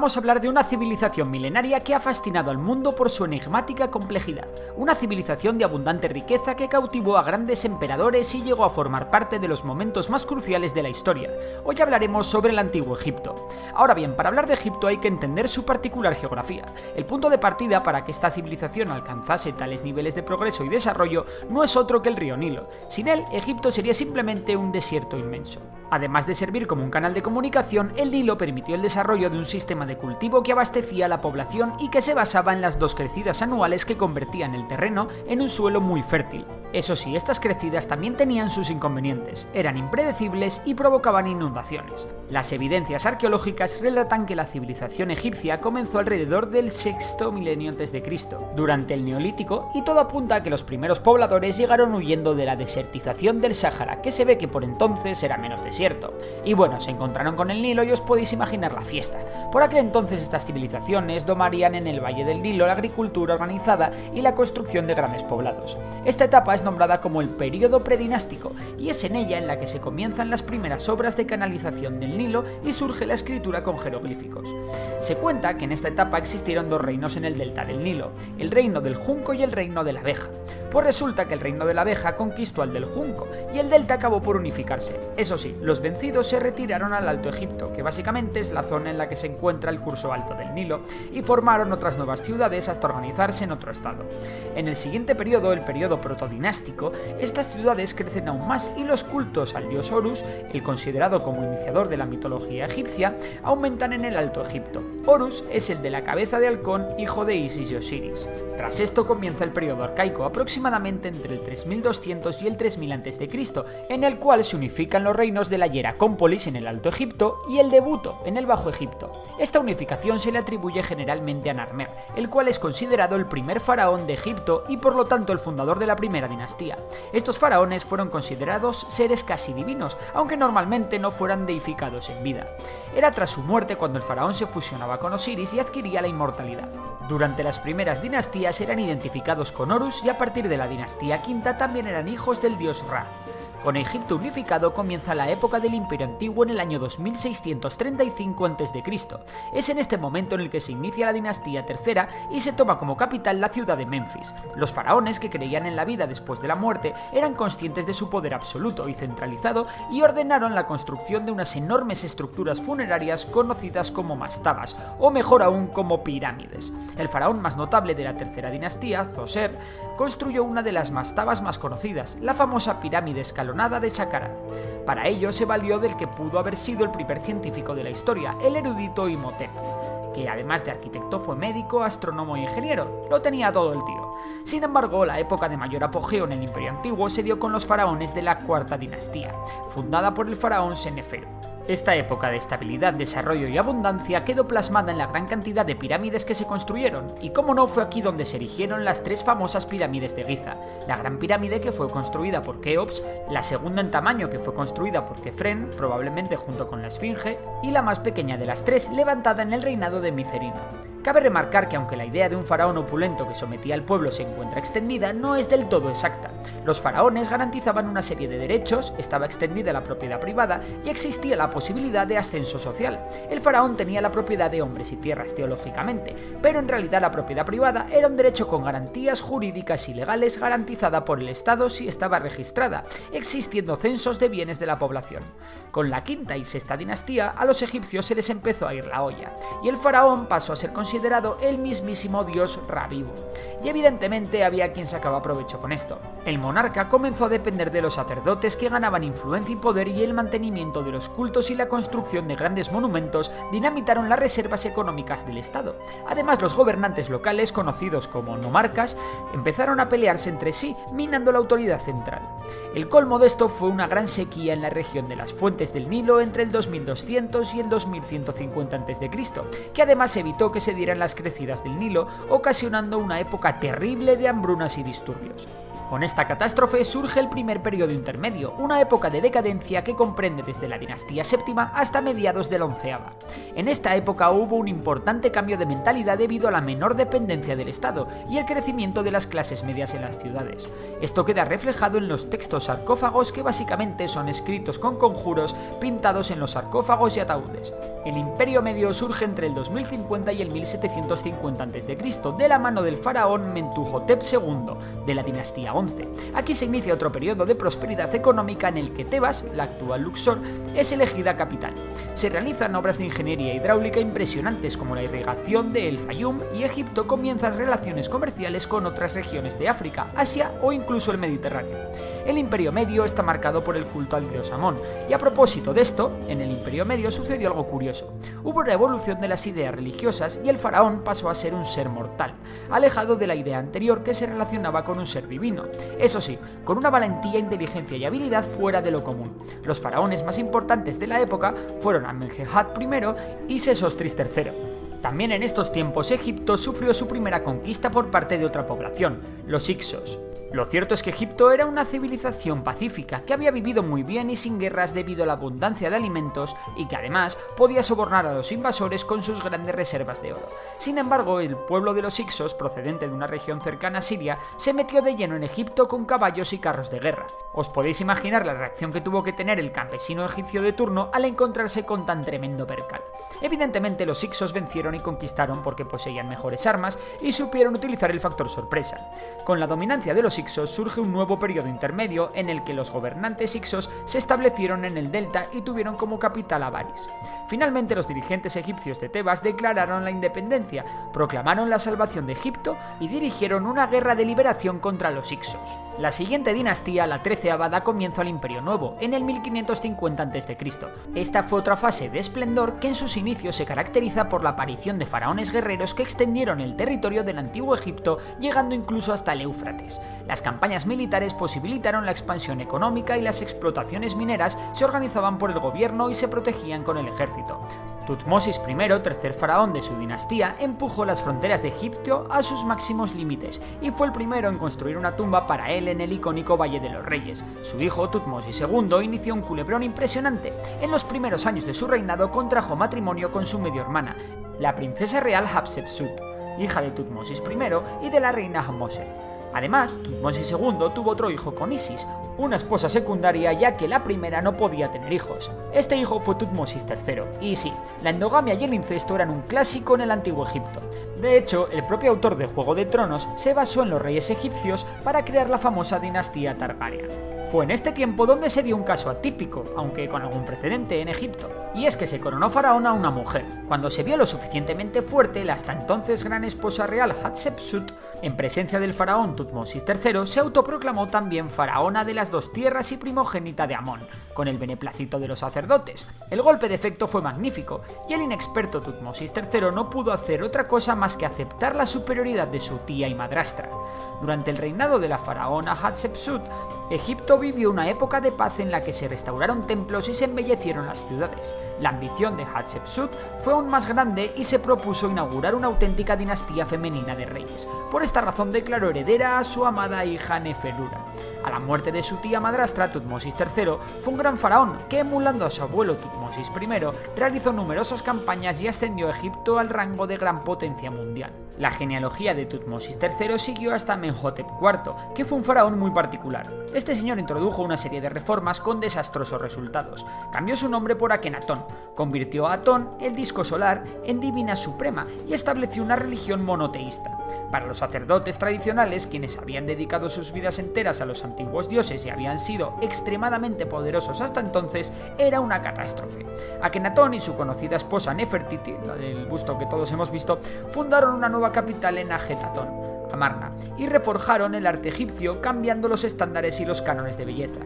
Vamos a hablar de una civilización milenaria que ha fascinado al mundo por su enigmática complejidad, una civilización de abundante riqueza que cautivó a grandes emperadores y llegó a formar parte de los momentos más cruciales de la historia. Hoy hablaremos sobre el Antiguo Egipto. Ahora bien, para hablar de Egipto hay que entender su particular geografía. El punto de partida para que esta civilización alcanzase tales niveles de progreso y desarrollo no es otro que el río Nilo. Sin él, Egipto sería simplemente un desierto inmenso. Además de servir como un canal de comunicación, el Nilo permitió el desarrollo de un sistema de cultivo que abastecía a la población y que se basaba en las dos crecidas anuales que convertían el terreno en un suelo muy fértil. Eso sí, estas crecidas también tenían sus inconvenientes, eran impredecibles y provocaban inundaciones. Las evidencias arqueológicas relatan que la civilización egipcia comenzó alrededor del sexto milenio a.C., durante el Neolítico, y todo apunta a que los primeros pobladores llegaron huyendo de la desertización del Sáhara, que se ve que por entonces era menos desierto. Y bueno, se encontraron con el Nilo y os podéis imaginar la fiesta. Por aquel entonces estas civilizaciones domarían en el Valle del Nilo la agricultura organizada y la construcción de grandes poblados. Esta etapa es nombrada como el período predinástico y es en ella en la que se comienzan las primeras obras de canalización del Nilo y surge la escritura con jeroglíficos. Se cuenta que en esta etapa existieron dos reinos en el delta del Nilo, el reino del junco y el reino de la abeja. Pues resulta que el reino de la abeja conquistó al del junco y el delta acabó por unificarse. Eso sí, los vencidos se retiraron al Alto Egipto, que básicamente es la zona en la que se encuentra el curso alto del Nilo, y formaron otras nuevas ciudades hasta organizarse en otro estado. En el siguiente periodo, el periodo protodinástico, estas ciudades crecen aún más y los cultos al dios Horus, el considerado como iniciador de la mitología egipcia, aumentan en el Alto Egipto. Horus es el de la cabeza de halcón, hijo de Isis y Osiris. Tras esto comienza el periodo arcaico, aproximadamente entre el 3200 y el 3000 a.C., en el cual se unifican los reinos de la Hieracómpolis en el Alto Egipto y el de Buto en el Bajo Egipto. Esta unificación se le atribuye generalmente a Narmer, el cual es considerado el primer faraón de Egipto y por lo tanto el fundador de la primera dinastía. Estos faraones fueron considerados seres casi divinos, aunque normalmente no fueran deificados en vida. Era tras su muerte cuando el faraón se fusionaba con Osiris y adquiría la inmortalidad. Durante las primeras dinastías eran identificados con Horus y a partir de la dinastía quinta también eran hijos del dios Ra. Con Egipto unificado comienza la época del Imperio Antiguo en el año 2635 a.C. Es en este momento en el que se inicia la dinastía tercera y se toma como capital la ciudad de Menfis. Los faraones, que creían en la vida después de la muerte, eran conscientes de su poder absoluto y centralizado y ordenaron la construcción de unas enormes estructuras funerarias conocidas como mastabas, o mejor aún como pirámides. El faraón más notable de la tercera dinastía, Zoser, construyó una de las mastabas más conocidas, la famosa pirámide escalonada de Saqqara. Para ello se valió del que pudo haber sido el primer científico de la historia, el erudito Imhotep, que además de arquitecto fue médico, astrónomo e ingeniero. Lo tenía todo el tío. Sin embargo, la época de mayor apogeo en el Imperio Antiguo se dio con los faraones de la cuarta dinastía, fundada por el faraón Senefero. Esta época de estabilidad, desarrollo y abundancia quedó plasmada en la gran cantidad de pirámides que se construyeron, y como no fue aquí donde se erigieron las tres famosas pirámides de Giza: la gran pirámide, que fue construida por Keops, la segunda en tamaño, que fue construida por Kefren, probablemente junto con la Esfinge, y la más pequeña de las tres, levantada en el reinado de Micerino. Cabe remarcar que aunque la idea de un faraón opulento que sometía al pueblo se encuentra extendida, no es del todo exacta. Los faraones garantizaban una serie de derechos, estaba extendida la propiedad privada y existía la posibilidad de ascenso social. El faraón tenía la propiedad de hombres y tierras teológicamente, pero en realidad la propiedad privada era un derecho con garantías jurídicas y legales garantizada por el Estado si estaba registrada, existiendo censos de bienes de la población. Con la quinta y sexta dinastía, a los egipcios se les empezó a ir la olla, y el faraón pasó a ser considerado el mismísimo dios Ra vivo. Y evidentemente había quien sacaba provecho con esto. El monarca comenzó a depender de los sacerdotes, que ganaban influencia y poder, y el mantenimiento de los cultos y la construcción de grandes monumentos dinamitaron las reservas económicas del Estado. Además, los gobernantes locales, conocidos como nomarcas, empezaron a pelearse entre sí, minando la autoridad central. El colmo de esto fue una gran sequía en la región de las fuentes del Nilo entre el 2200 y el 2150 a.C., que además evitó que se dieran las crecidas del Nilo, ocasionando una época terrible de hambrunas y disturbios. Con esta catástrofe surge el primer periodo intermedio, una época de decadencia que comprende desde la dinastía séptima hasta mediados de la onceava. En esta época hubo un importante cambio de mentalidad debido a la menor dependencia del Estado y el crecimiento de las clases medias en las ciudades. Esto queda reflejado en los textos sarcófagos, que básicamente son escritos con conjuros pintados en los sarcófagos y ataúdes. El Imperio Medio surge entre el 2050 y el 1750 a.C., de la mano del faraón Mentuhotep II, de la dinastía 11. Aquí se inicia otro periodo de prosperidad económica en el que Tebas, la actual Luxor, es elegida capital. Se realizan obras de ingeniería hidráulica impresionantes como la irrigación de El Fayum, y Egipto comienza relaciones comerciales con otras regiones de África, Asia o incluso el Mediterráneo. El Imperio Medio está marcado por el culto al dios Amón, y a propósito de esto, en el Imperio Medio sucedió algo curioso. Hubo una evolución de las ideas religiosas y el faraón pasó a ser un ser mortal, alejado de la idea anterior que se relacionaba con un ser divino. Eso sí, con una valentía, inteligencia y habilidad fuera de lo común. Los faraones más importantes de la época fueron Amenhotep I y Sesostris III. También en estos tiempos Egipto sufrió su primera conquista por parte de otra población, los Hicsos. Lo cierto es que Egipto era una civilización pacífica que había vivido muy bien y sin guerras debido a la abundancia de alimentos, y que además podía sobornar a los invasores con sus grandes reservas de oro. Sin embargo, el pueblo de los Hicsos, procedente de una región cercana a Siria, se metió de lleno en Egipto con caballos y carros de guerra. Os podéis imaginar la reacción que tuvo que tener el campesino egipcio de turno al encontrarse con tan tremendo percal. Evidentemente los Hicsos vencieron y conquistaron porque poseían mejores armas y supieron utilizar el factor sorpresa. Con la dominancia de los Hicsos surge un nuevo periodo intermedio en el que los gobernantes Hicsos se establecieron en el delta y tuvieron como capital a Baris. Finalmente los dirigentes egipcios de Tebas declararon la independencia, proclamaron la salvación de Egipto y dirigieron una guerra de liberación contra los Hicsos. La siguiente dinastía, la 13ª, da comienzo al Imperio Nuevo, en el 1550 a.C. Esta fue otra fase de esplendor que en sus inicios se caracteriza por la aparición de faraones guerreros que extendieron el territorio del antiguo Egipto, llegando incluso hasta el Éufrates. Las campañas militares posibilitaron la expansión económica y las explotaciones mineras se organizaban por el gobierno y se protegían con el ejército. Tutmosis I, tercer faraón de su dinastía, empujó las fronteras de Egipto a sus máximos límites y fue el primero en construir una tumba para él en el icónico Valle de los Reyes. Su hijo, Tutmosis II, inició un culebrón impresionante. En los primeros años de su reinado contrajo matrimonio con su medio hermana, la princesa real Hatshepsut, hija de Tutmosis I y de la reina Ahmose. Además, Tutmosis II tuvo otro hijo con Isis, una esposa secundaria, ya que la primera no podía tener hijos. Este hijo fue Tutmosis III, y sí, la endogamia y el incesto eran un clásico en el antiguo Egipto. De hecho, el propio autor de Juego de Tronos se basó en los reyes egipcios para crear la famosa dinastía Targaryen. Fue en este tiempo donde se dio un caso atípico, aunque con algún precedente en Egipto, y es que se coronó faraón a una mujer. Cuando se vio lo suficientemente fuerte, la hasta entonces gran esposa real Hatshepsut, en presencia del faraón Tutmosis III, se autoproclamó también faraona de las dos tierras y primogénita de Amón, con el beneplácito de los sacerdotes. El golpe de efecto fue magnífico, y el inexperto Tutmosis III no pudo hacer otra cosa más que aceptar la superioridad de su tía y madrastra. Durante el reinado de la faraona Hatshepsut, Egipto vivió una época de paz en la que se restauraron templos y se embellecieron las ciudades. La ambición de Hatshepsut fue aún más grande y se propuso inaugurar una auténtica dinastía femenina de reyes. Por esta razón declaró heredera a su amada hija Neferura. A la muerte de su tía madrastra, Tutmosis III fue un gran faraón que, emulando a su abuelo Tutmosis I, realizó numerosas campañas y ascendió a Egipto al rango de gran potencia mundial. La genealogía de Tutmosis III siguió hasta Amenhotep IV, que fue un faraón muy particular. Este señor introdujo una serie de reformas con desastrosos resultados. Cambió su nombre por Akenatón, convirtió a Atón, el disco solar, en divina suprema y estableció una religión monoteísta. Para los sacerdotes tradicionales, quienes habían dedicado sus vidas enteras a los antiguos dioses y habían sido extremadamente poderosos hasta entonces, era una catástrofe. Akenatón y su conocida esposa Nefertiti, la del busto que todos hemos visto, fundaron una nueva capital en Ajetatón, Amarna, y reforjaron el arte egipcio cambiando los estándares y los cánones de belleza.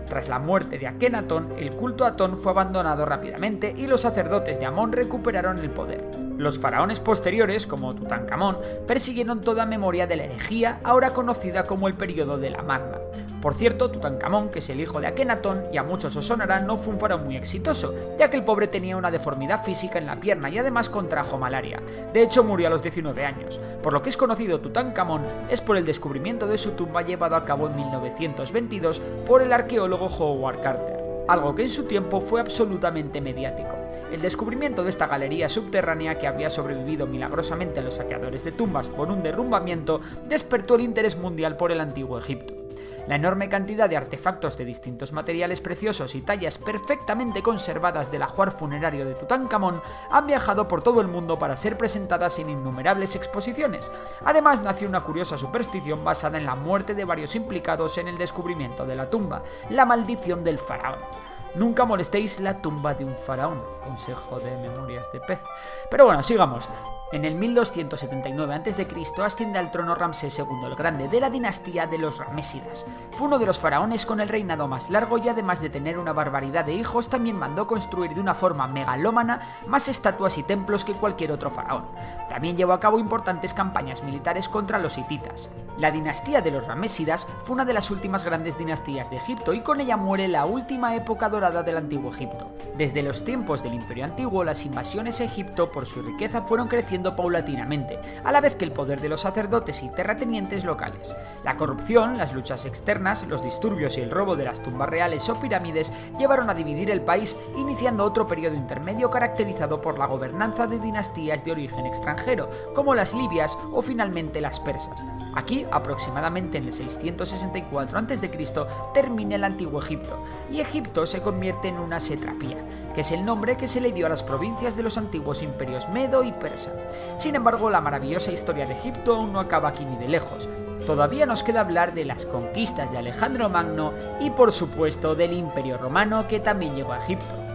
Tras la muerte de Akenatón, el culto a Atón fue abandonado rápidamente y los sacerdotes de Amón recuperaron el poder. Los faraones posteriores, como Tutankamón, persiguieron toda memoria de la herejía, ahora conocida como el período de la Amarna. Por cierto, Tutankamón, que es el hijo de Akenatón, y a muchos os sonará, no fue un faraón muy exitoso, ya que el pobre tenía una deformidad física en la pierna y además contrajo malaria. De hecho, murió a los 19 años. Por lo que es conocido Tutankamón es por el descubrimiento de su tumba llevado a cabo en 1922 por el arqueólogo Howard Carter, algo que en su tiempo fue absolutamente mediático. El descubrimiento de esta galería subterránea, que había sobrevivido milagrosamente a los saqueadores de tumbas por un derrumbamiento, despertó el interés mundial por el antiguo Egipto. La enorme cantidad de artefactos de distintos materiales preciosos y tallas perfectamente conservadas del ajuar funerario de Tutankamón han viajado por todo el mundo para ser presentadas en innumerables exposiciones. Además, nació una curiosa superstición basada en la muerte de varios implicados en el descubrimiento de la tumba, la maldición del faraón. Nunca molestéis la tumba de un faraón, consejo de Memorias de Pez. Pero bueno, sigamos. En el 1279 a.C. asciende al trono Ramsés II el Grande de la dinastía de los Ramésidas. Fue uno de los faraones con el reinado más largo y además de tener una barbaridad de hijos, también mandó construir de una forma megalómana más estatuas y templos que cualquier otro faraón. También llevó a cabo importantes campañas militares contra los hititas. La dinastía de los Ramésidas fue una de las últimas grandes dinastías de Egipto y con ella muere la última época dorada del antiguo Egipto. Desde los tiempos del Imperio Antiguo, las invasiones a Egipto por su riqueza fueron creciendo paulatinamente, a la vez que el poder de los sacerdotes y terratenientes locales. La corrupción, las luchas externas, los disturbios y el robo de las tumbas reales o pirámides llevaron a dividir el país, iniciando otro periodo intermedio caracterizado por la gobernanza de dinastías de origen extranjero, como las libias o finalmente las persas. Aquí, aproximadamente en el 664 a.C., termina el antiguo Egipto, y Egipto se convierte en una satrapía, que es el nombre que se le dio a las provincias de los antiguos imperios medo y persa. Sin embargo, la maravillosa historia de Egipto aún no acaba aquí ni de lejos. Todavía nos queda hablar de las conquistas de Alejandro Magno y, por supuesto, del Imperio Romano, que también llegó a Egipto.